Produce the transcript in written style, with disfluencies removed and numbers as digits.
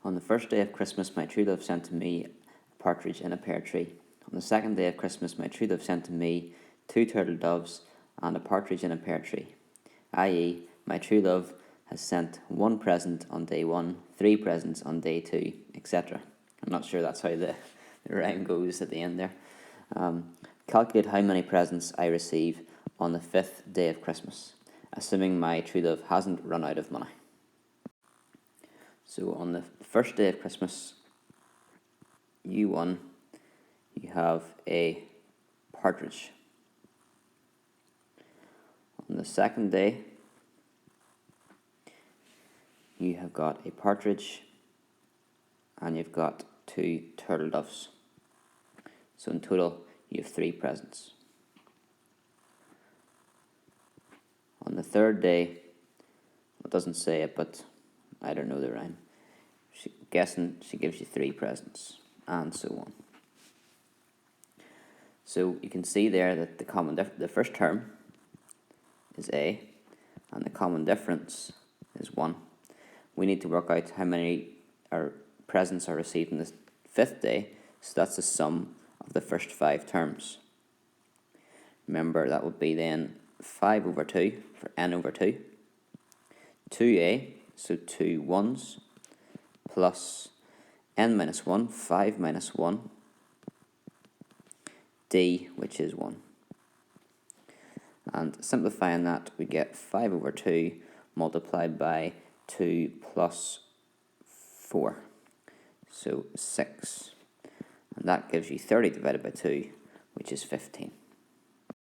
On the first day of Christmas, my true love sent to me a partridge in a pear tree. On the second day of Christmas, my true love sent to me 2 turtle doves and a partridge in a pear tree. I.e., my true love has sent 1 present on day 1, 3 presents on day 2, etc. I'm not sure that's how the rhyme goes at the end there. Calculate how many presents I receive on the 5th day of Christmas, assuming my true love hasn't run out of money. So on the first day of Christmas, U1, you have a partridge. On the second day, you have got a partridge and you've got 2 turtle doves. So in total, you have 3 presents. On the third day, it doesn't say it, but I don't know the rhyme. Guessing she gives you 3 presents, and so on. So you can see there that the first term is A, and the common difference is 1. We need to work out how many presents are received on the 5th day, so that's the sum of the first 5 terms. Remember, that would be then 5 over 2 for n over 2, 2a, so 2 1s, plus n minus 1, 5 minus 1, d, which is 1. And simplifying that, we get 5 over 2 multiplied by 2 plus 4, so 6. And that gives you 30 divided by 2, which is 15.